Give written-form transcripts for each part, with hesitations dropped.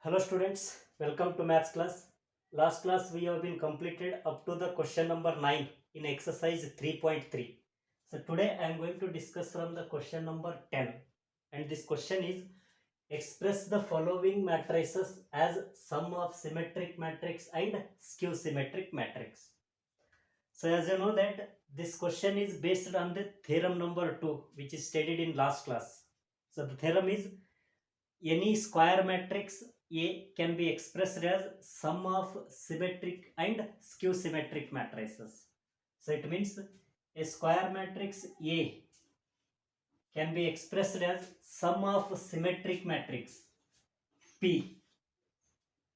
Hello students, welcome to maths class. Last class we have been completed up to the question number 9 in exercise 3.3. So today I am going to discuss from the question number 10, and this question is express the following matrices as sum of symmetric matrix and skew symmetric matrix. So as you know that this question is based on the theorem number 2 which is stated in last class. So the theorem is any square matrix A can be expressed as sum of symmetric and skew symmetric matrices. So it means a square matrix A can be expressed as sum of symmetric matrix P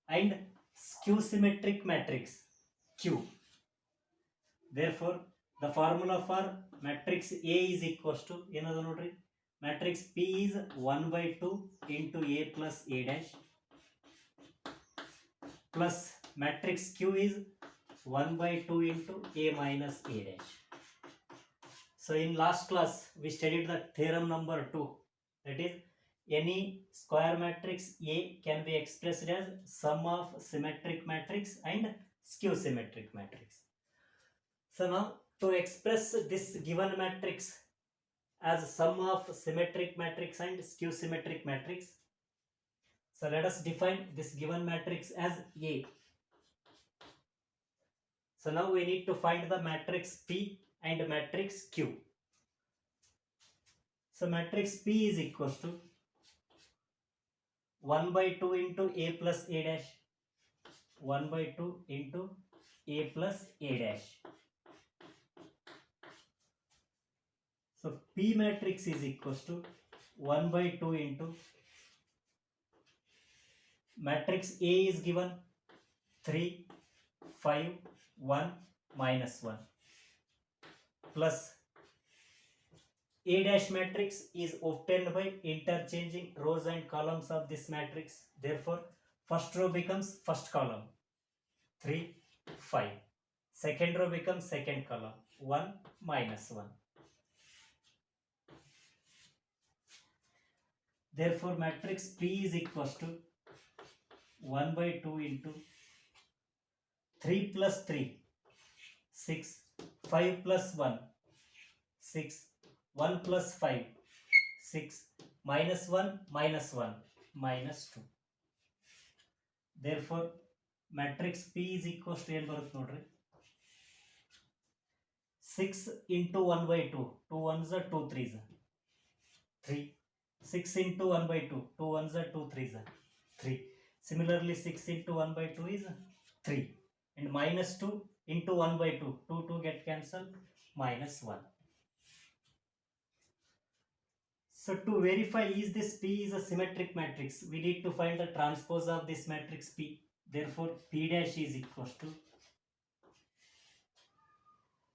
and skew symmetric matrix Q. Therefore, the formula for matrix A is equals to matrix P is 1 by 2 into A plus A dash plus matrix Q is 1 by 2 into A minus A dash. So in last class we studied the theorem number 2, that is any square matrix A can be expressed as sum of symmetric matrix and skew symmetric matrix. So now to express this given matrix as sum of symmetric matrix and skew symmetric matrix, so let us define this given matrix as A. So now we need to find the matrix P and matrix Q. So matrix P is equals to 1 by 2 into A plus A dash, 1 by 2 into A plus A dash. So P matrix is equals to 1 by 2 into matrix A is given 3, 5, 1, minus 1 plus A dash matrix is obtained by interchanging rows and columns of this matrix. Therefore, first row becomes first column 3, 5. Second row becomes second column 1, minus 1. Therefore, matrix P is equals to 1 by 2 into 3 plus 3, 6, 5 plus 1, 6, 1 plus 5, 6, minus 1, minus 1, minus 2. Therefore, matrix P is equals to 6 into 1 by 2, 2 ones are 2 threes are 3. 6 into 1 by 2, 2 ones are 2 threes are 3. Similarly, 6 into 1 by 2 is 3. And minus 2 into 1 by 2, 2 get cancelled, minus 1. So to verify is this P is a symmetric matrix, we need to find the transpose of this matrix P. Therefore, P dash is equals to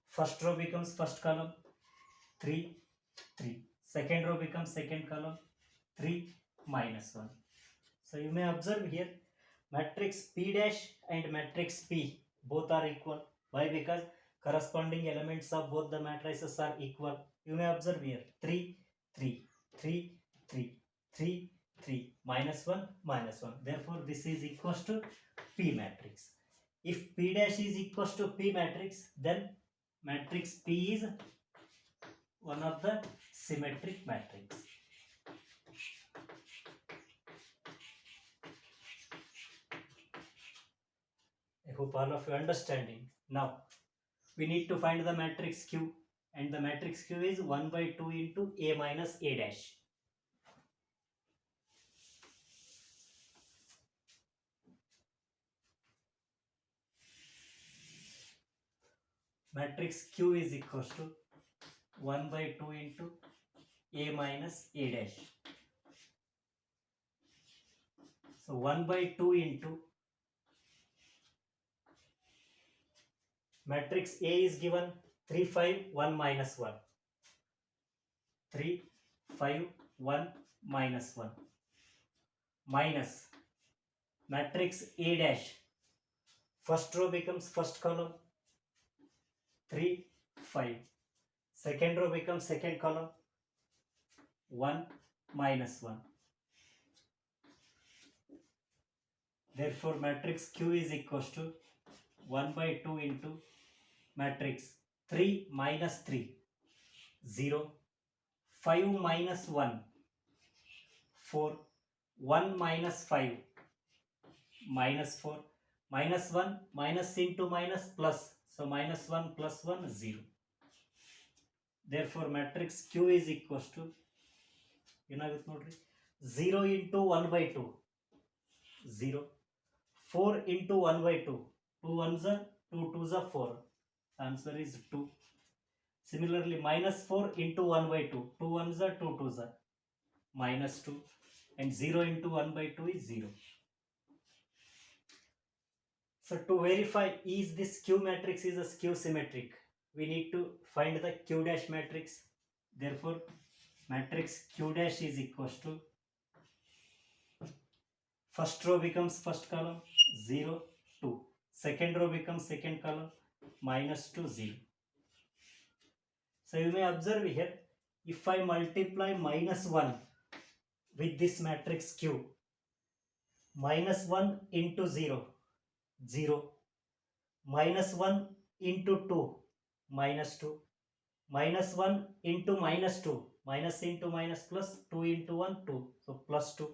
first row becomes first column 3, 3. Second row becomes second column 3, minus 1. So you may observe here matrix P dash and matrix P both are equal. Why? Because corresponding elements of both the matrices are equal. You may observe here 3, 3, 3, 3, 3, 3, minus 1, minus 1. Therefore, this is equals to P matrix. If P dash is equals to P matrix, then matrix P is one of the symmetric matrix. I hope all of you understanding. Now, we need to find the matrix Q, and the matrix Q is 1 by 2 into A minus A dash. Matrix Q is equals to 1 by 2 into A minus A dash. So 1 by 2 into matrix A is given 3, 5, 1, minus 1. 3, 5, 1, minus 1. Minus matrix A dash. First row becomes first column 3, 5. Second row becomes second column 1, minus 1. Therefore matrix Q is equals to 1 by 2 into matrix 3 minus 3, 0, 5 minus 1, 4, 1 minus 5, minus 4, minus 1, minus into minus plus, so minus 1 plus 1, 0. Therefore matrix Q is equals to, ಏನಾಗುತ್ತೆ ನೋಡ್ರಿ, 0 into 1 by 2, 0, 4 into 1 by 2, 2 ones are 2 twos are 4, answer is 2. Similarly minus 4 into 1 by 2, 2 ones are 2 twos are minus 2, and 0 into 1 by 2 is 0. So to verify is this Q matrix is a skew symmetric, we need to find the Q dash matrix. Therefore matrix Q dash is equals to, first row becomes first column 0 2, second row becomes second column minus 2 0. So you may observe here, if I multiply minus 1 with this matrix Q, minus 1 into 0, 0, minus 1 into 2, minus 2, minus 1 into minus 2, minus into minus plus, 2 into 1, 2, so plus 2,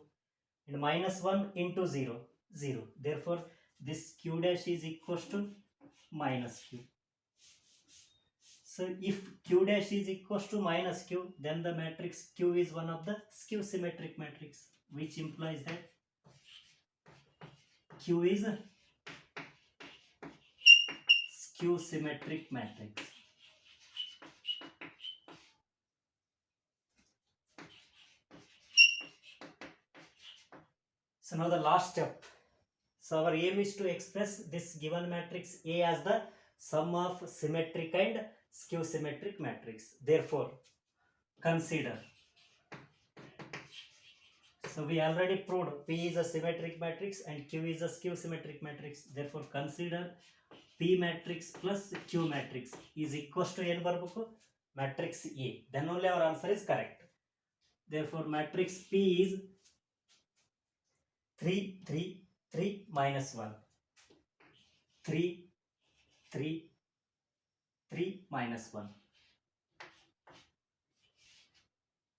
and minus 1 into 0, 0. Therefore this Q dash is equals to minus Q. So if Q dash is equals to minus Q, then the matrix Q is one of the skew symmetric matrix, which implies that Q is a skew symmetric matrix. So now the last step. So our aim is to express this given matrix A as the sum of symmetric and skew symmetric matrix. Therefore consider, so we already proved P is a symmetric matrix and Q is a skew symmetric matrix. Therefore consider P matrix plus Q matrix is equals to n barbeku matrix A. Then only our answer is correct. Therefore matrix P is 3 3 3 minus 1, 3 3 3 minus 1,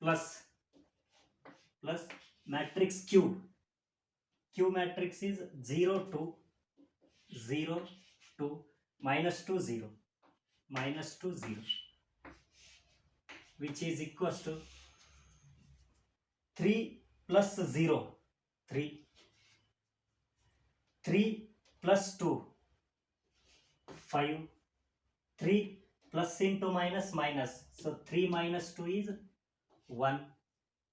plus matrix Q. Q matrix is 0 2 0 2 minus 2 0 minus 2 0, which is equals to 3 plus 0 3, 3 plus 2 5, 3 plus into minus minus, so 3 minus 2 is 1,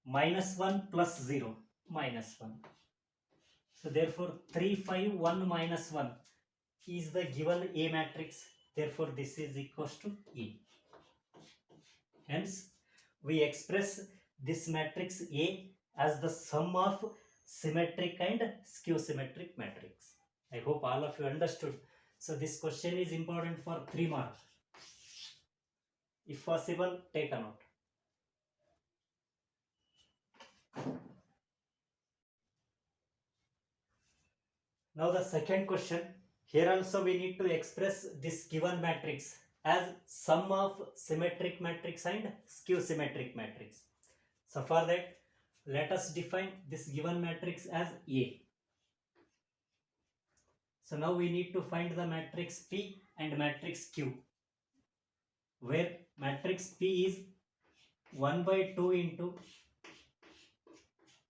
minus 1 plus 0 minus 1. So therefore 3 5 1 minus 1 is the given A matrix. Therefore this is equals to A. Hence we express this matrix A as the sum of symmetric and skew symmetric matrix. I hope all of you understood. So this question is important for 3 marks. If possible, take a note. Now the second question. Here also we need to express this given matrix as sum of symmetric matrix and skew symmetric matrix. So for that, let us define this given matrix as A. So now we need to find the matrix P and matrix Q, where matrix P is 1 by 2 into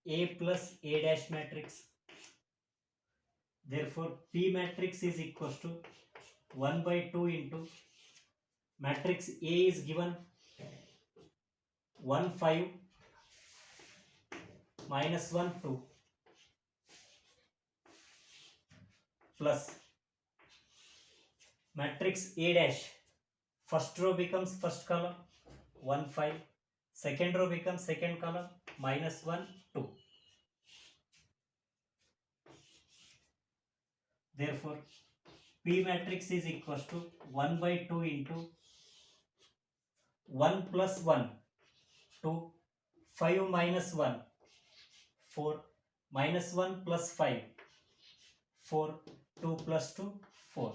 A plus A dash matrix. Therefore P matrix is equals to 1 by 2 into matrix A is given 1 5 minus 1 2 plus matrix A dash, first row becomes first column 1 5, second row becomes second column minus 1 2. Therefore P matrix is equals to 1 by 2 into 1 plus 1 2, 5 minus 1 4, minus 1 plus 5 4, 2 plus 2, 4.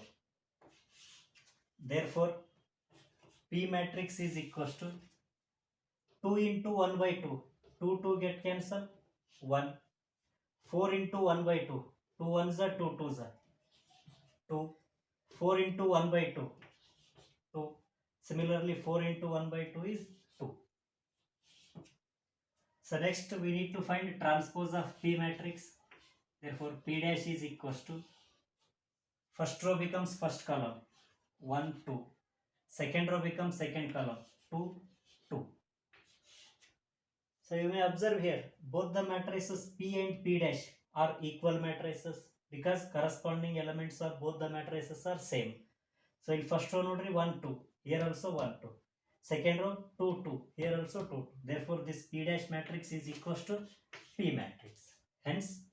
Therefore, P matrix is equals to 2 into 1 by 2. 2 2 get cancelled. 1. 4 into 1 by 2. 2 1s are 2 2s are 2. 4 into 1 by 2. 2. Similarly, 4 into 1 by 2 is 2. So next we need to find transpose of P matrix. Therefore, P dash is equals to, first row becomes first column, 1 2. Second row becomes second column, 2 2. So you may observe here both the matrices P and P dash are equal matrices because corresponding elements of both the matrices are same. So in first row nodri 1 2, here also 1 2. Second row 2 2, here also 2 2. Therefore this P dash matrix is equals to P matrix. Hence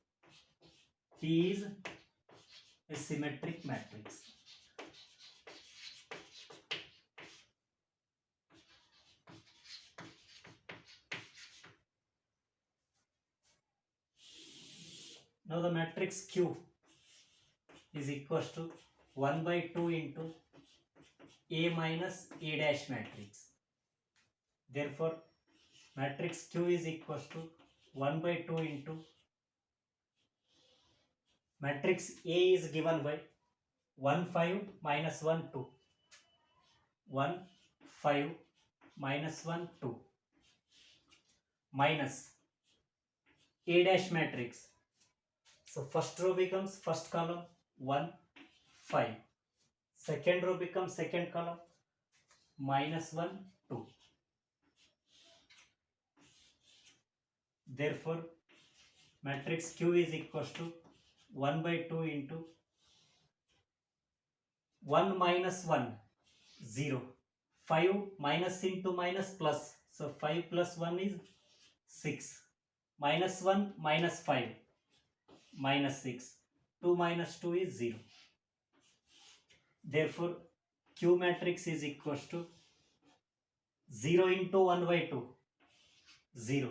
P is a symmetric matrix. Now the matrix Q is equals to 1 by 2 into A minus A dash matrix. Therefore, matrix Q is equals to 1 by 2 into matrix A is given by 1 5 minus 1 2. 1 5 minus 1 2 minus A dash matrix. So first row becomes first column 1 5. Second row becomes second column minus 1 2. Therefore, matrix Q is equals to 1 by 2 into 1 minus 1 0. 5 minus into minus plus. So 5 plus 1 is 6. Minus 1 minus 5 minus 6. 2 minus 2 is 0. Therefore, Q matrix is equals to 0 into 1 by 2, 0.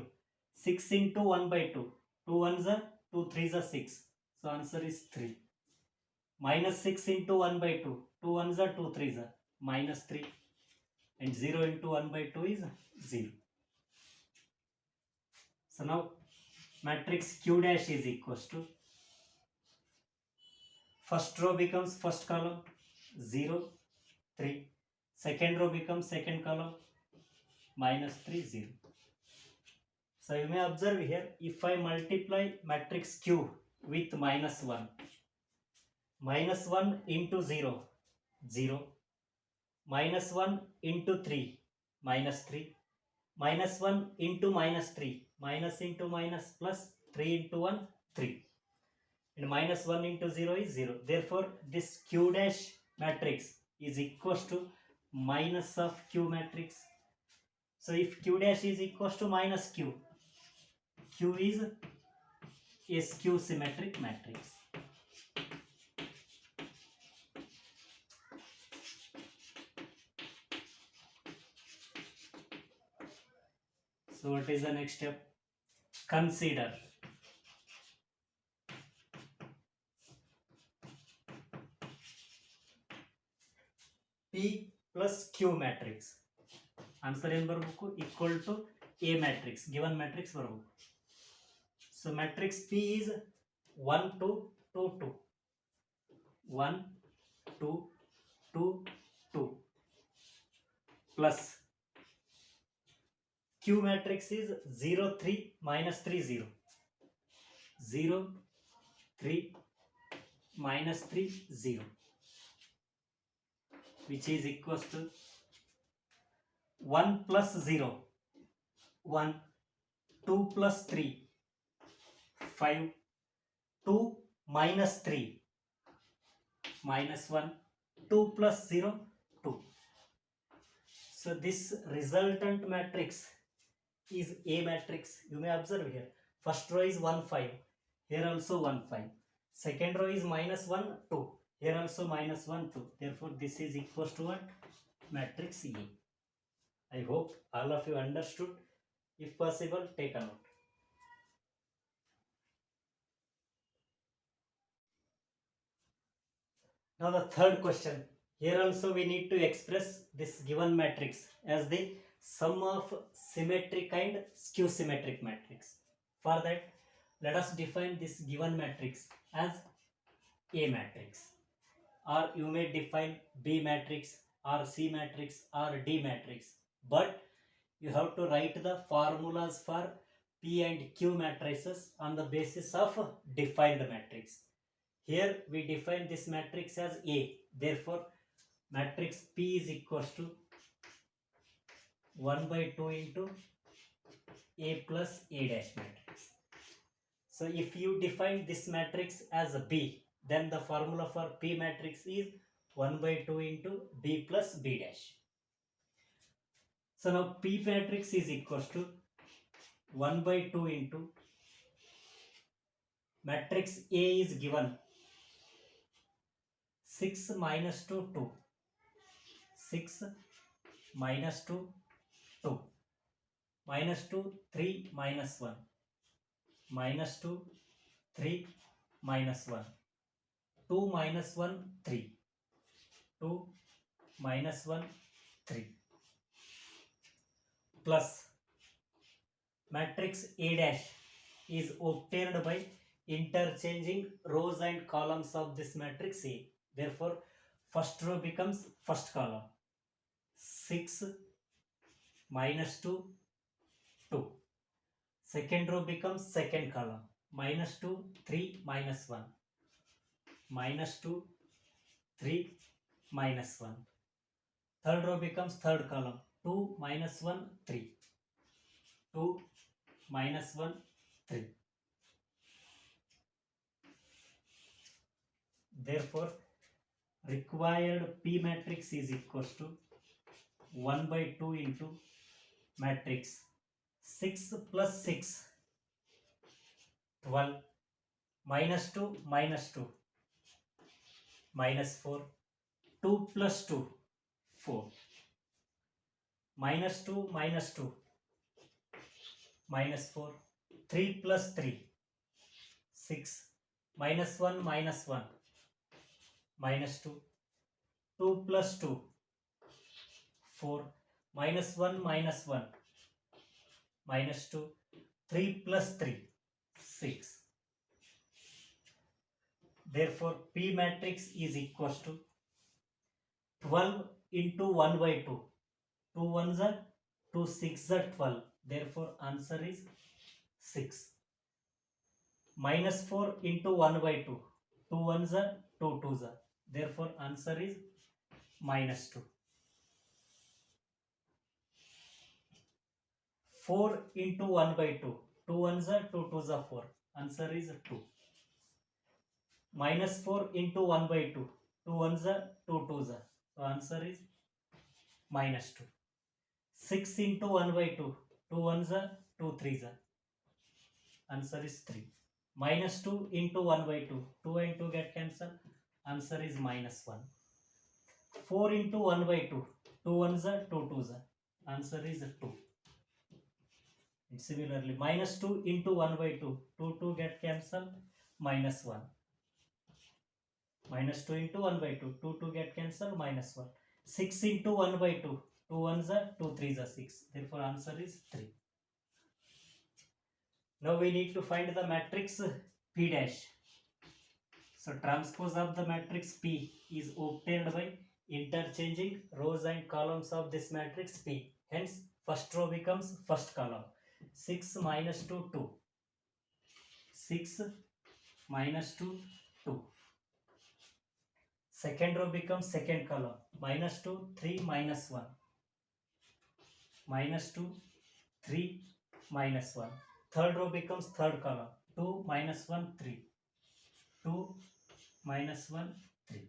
6 into 1 by 2, 2 1s are 2 3s are 6. So answer is 3. Minus 6 into 1 by 2, 2 1s are 2 3s are minus 3. And 0 into 1 by 2 is 0. So now matrix Q dash is equals to, first row becomes first column 0 3. Second row becomes second column minus 3 0. So you may observe here, if I multiply matrix Q with minus 1, minus 1 into 0 0, minus 1 into 3 minus 3, minus 1 into minus 3, minus into minus plus 3 into 1 3, and minus 1 into 0 is 0. Therefore this Q dash matrix is equals to minus of Q matrix. So if Q dash is equals to minus Q, Q is a skew symmetric matrix. So what is the next step? Consider P plus Q matrix. Answer ಏನು ಬರಬೇಕು? Equal to A matrix. Given matrix ಬರಬೇಕು. So matrix P is 1 2 2 2. 1 2 2 2 plus Q matrix is 0 3 minus 3 0. 0 3 minus 3 0, which is equals to 1 plus 0 1, 2 plus 3 5, 2 minus 3 minus 1, 2 plus 0 2. So this resultant matrix is A matrix. You may observe here, first row is 1 5, here also 1 5. Second row is minus 1 2, here also minus 1 2. Therefore this is equals to what? Matrix A. I hope all of you understood. If possible, take a note. Now the third question. Here also we need to express this given matrix as the sum of symmetric and skew symmetric matrix. For that, let us define this given matrix as A matrix, or you may define B matrix or C matrix or D matrix, but you have to write the formulas for P and Q matrices on the basis of defined matrix. Here we define this matrix as A. Therefore, matrix P is equals to 1 by 2 into A plus A dash matrix. So if you define this matrix as a B, then the formula for P matrix is 1 by 2 into B plus B dash. So now P matrix is equals to 1 by 2 into matrix A is given 6 minus 2, 2. 6 minus 2, 2. Minus 2, 3 minus 1. Minus 2, 3 minus 1. 2 minus 1, 3. 2 minus 1, 3. Plus matrix A dash is obtained by interchanging rows and columns of this matrix A. Therefore, first row becomes first column. 6 minus 2, 2. Second row becomes second column. Minus 2, 3 minus 1. Minus 2, 3 minus 1. Third row becomes third column. 2 minus 1, 3. 2 minus 1, 3. Therefore, required P matrix is equals to 1 by 2 into matrix 6 plus 6, 12, minus 2, minus 2, minus 4, 2 plus 2, 4, minus 2, minus 2, minus 4, 3 plus 3, 6, minus 1, minus 1, minus 2, 2 plus 2, 4, minus 1, minus 1, minus 2, 3 plus 3, 6. Therefore, P matrix is equals to 12 into 1 by 2. 2 1s are 2 6s are 12. Therefore, answer is 6. Minus 4 into 1 by 2. 2 1s are 2 2s are. Therefore, answer is minus 2. 4 into 1 by 2. 2 1s are 2 2s are 4. Answer is 2. Minus 4 into 1 by 2. 2 1s are 2 2s are. So, answer is minus 2. 6 into 1 by 2. 2 1s are 2 3s are. Answer is 3. Minus 2 into 1 by 2. 2 and 2 get cancelled. Answer is minus 1. 4 into 1 by 2. 2 1s are 2 2s are. Answer is 2. And similarly, minus 2 into 1 by 2. 2 2 get cancelled. Minus 1. Minus 2 into 1 by 2. 2 2 get cancelled. Minus 1. 6 into 1 by 2. 2 1s are 2 3s are 6. Therefore, answer is 3. Now we need to find the matrix P dash. So transpose of the matrix P is obtained by interchanging rows and columns of this matrix P. Hence, first row becomes first column. 6 minus 2, 2. 6 minus 2, 2. Second row becomes second column. Minus 2, 3 minus 1. Minus 2, 3 minus 1. Third row becomes third column. 2 minus 1, 3. 2 minus 1, 3.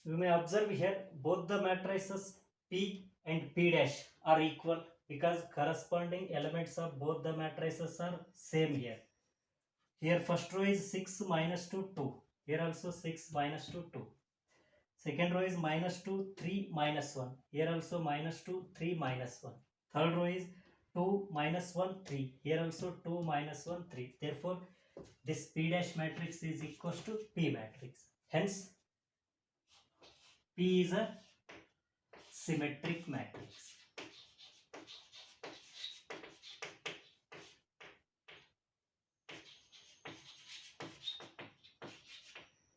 You may observe here both the matrices P and P dash are equal because corresponding elements of both the matrices are same here. Here first row is 6 minus 2, 2. Here also 6 minus 2, 2. Second row is minus 2, 3 minus 1. Here also minus 2, 3 minus 1. Third row is 2 minus 1, 3. Here also 2 minus 1, 3. Therefore, this P dash matrix is equals to P matrix. Hence P is a symmetric matrix.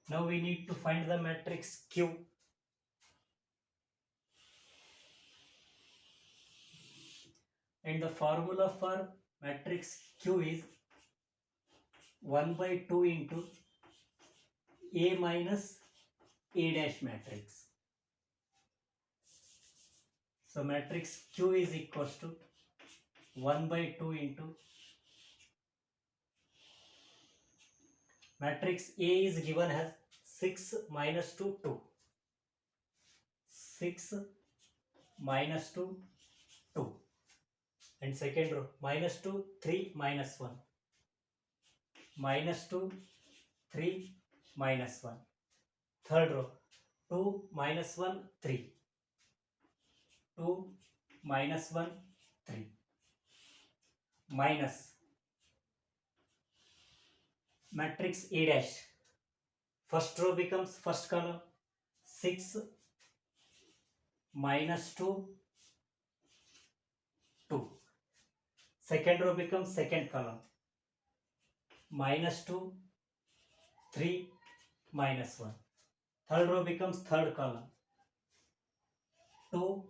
Now we need to find the matrix Q. And the formula for matrix Q is 1 by 2 into A minus A dash matrix. So matrix Q is equals to 1 by 2 into matrix A is given as 6 minus 2, 2. 6 minus 2, 2. And second row, minus 2, 3, minus 1. Minus 2, 3, minus 1. Third row, 2, minus 1, 3. 2, minus 1, 3. Minus matrix A dash. First row becomes first column, 6 minus 2, 2. Second row becomes second column, minus 2, 3, minus 1. Third row becomes third column, 2,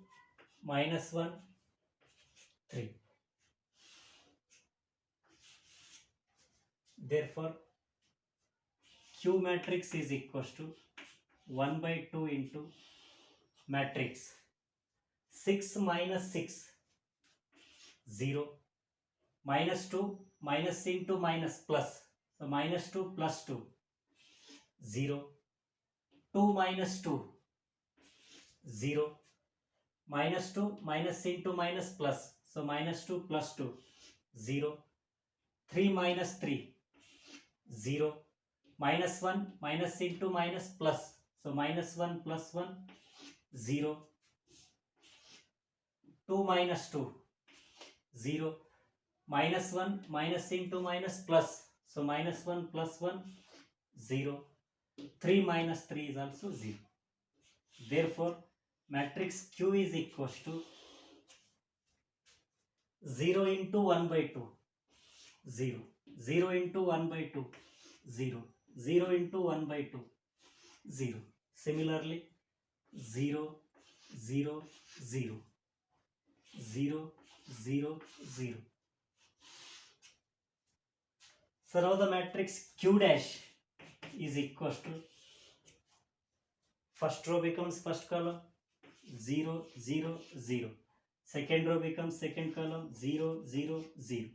minus 1, 3. Therefore, Q matrix is equals to 1 by 2 into matrix 6 minus 6, 0. Minus 2, minus into minus plus. So minus 2 plus 2, 0. 2 minus 2, 0. Minus 2, minus into minus plus. So minus 2 plus 2, 0. 3 minus 3, 0. Minus 1, minus into minus plus. So minus 1 plus 1, 0. 2 minus 2, 0. Minus 1, minus into minus plus. So minus 1 plus 1, 0. 3 minus 3 is also 0. Therefore, matrix Q is equals to 0 into 1 by 2, 0. 0 into 1 by 2, 0. 0 into 1 by 2, 0. Similarly, 0, 0, 0. 0, 0, 0. So now the matrix Q dash is equals to first row becomes first column, 0, 0, 0. Second row becomes second column, 0, 0, 0.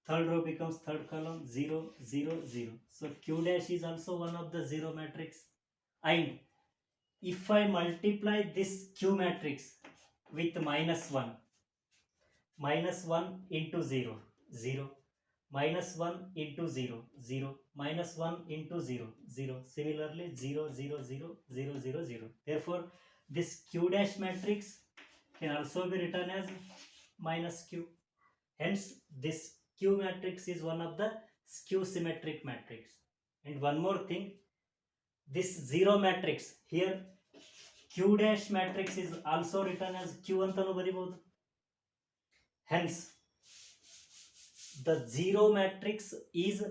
Third row becomes third column, 0, 0, 0. So Q dash is also one of the 0 matrix. And if I multiply this Q matrix with minus 1 into 0, 0. Minus 1 into 0, 0. Minus 1 into 0, 0. Similarly, 0, 0, 0, 0, 0, 0. Therefore, this Q dash matrix can also be written as minus Q. Hence, this Q matrix is one of the skew symmetric matrix. And one more thing, this 0 matrix here, Q dash matrix is also written as Q antanu baribodu. Hence, the 0 matrix is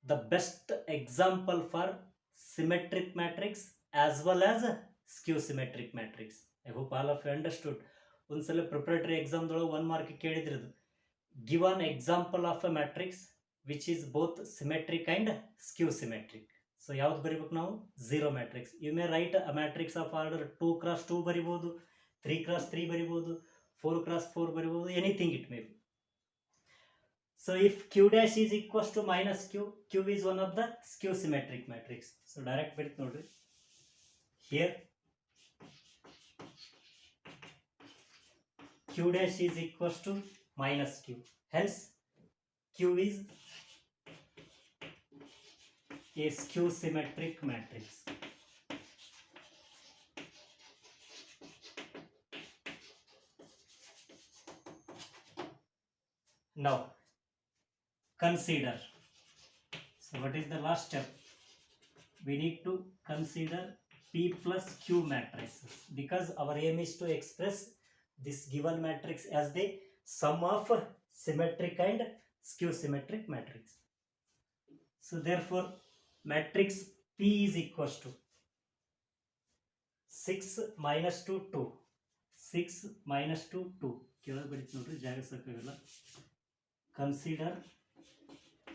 the best example for symmetric matrix as well as skew symmetric matrix. I hope all of you understood. Ondsala preparatory exam dolo 1 mark ಕೇಳಿದ್ರದು. Give an example of a matrix which is both symmetric and skew symmetric. So ಯಾವ್ದು ಬರಿಬೇಕು ನಾವು 0 matrix. You may write a matrix of order 2 cross 2 ಬರಿಬಹುದು, 3 cross 3 ಬರಿಬಹುದು, 4 cross 4 ಬರಿಬಹುದು, anything it may be. So if Q dash is equals to minus Q, Q is one of the skew symmetric matrix. So direct ಬರೀತ್ ನೋಡ್ರಿ. Here Q dash is equals to minus Q. Hence Q is a skew symmetric matrix. Now consider. So what is the last step? we need to consider P plus Q matrices, because our aim is to express this given matrix as the sum of symmetric and skew symmetric matrix. So therefore matrix P is equals to 6 minus 2 2, 6 minus 2 2 ಕೆಳಗೆ ಬರೀತು ನೋಡ್ರಿ, ಜಾಗ ಸಾಕಾಗಲ್ಲ. Consider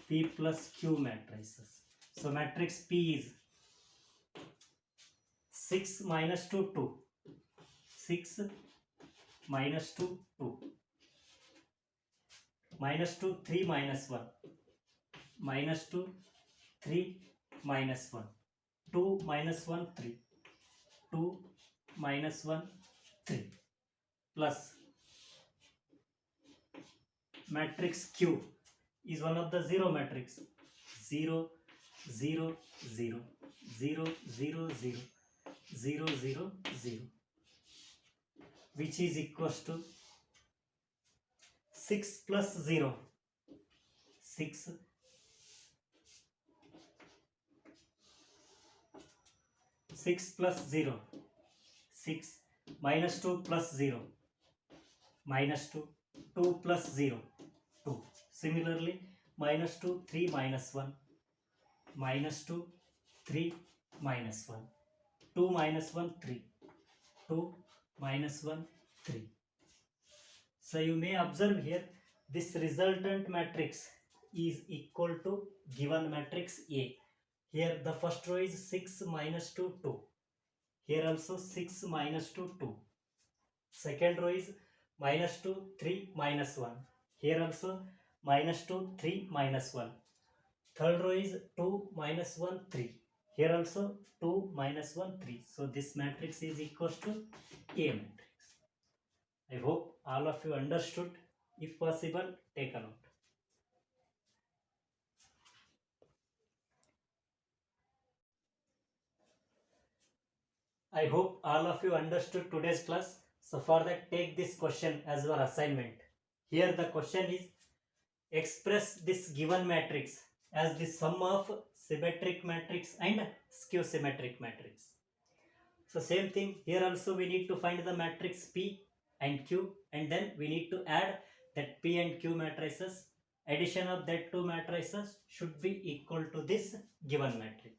P plus Q matrices. So matrix P is 6 minus 2 2, 6 minus 2 2, minus 2 3 minus 1, minus 2 3 minus 1, 2 minus 1 3, 2 minus 1 3, plus matrix Q is one of the zero matrix, 0 0 0 0 0 0 0 0 0, which is equals to 6 plus 0, 6, 6 plus 0, 6, minus 2 plus 0, minus 2, 2 plus 0, 2. Similarly, minus 2, 3 minus 1, minus 2, 3 minus 1, 2 minus 1, 3, 2 minus 1, 3. So you may observe here this resultant matrix is equal to given matrix A. Here the first row is 6 minus 2 2. Here also 6 minus 2 2. Second row is minus 2 3 minus 1. Here also minus 2 3 minus 1. Third row is 2 minus 1 3. Here also 2 minus 1 3. So this matrix is equals to A matrix. I hope all of you understood. If possible, take a note. I hope all of you understood today's class. So for that, take this question as your assignment. Here the question is, express this given matrix as the sum of symmetric matrix and skew symmetric matrix. So same thing, here also we need to find the matrix P and Q, and then we need to add that P and Q matrices. Addition of that two matrices should be equal to this given matrix.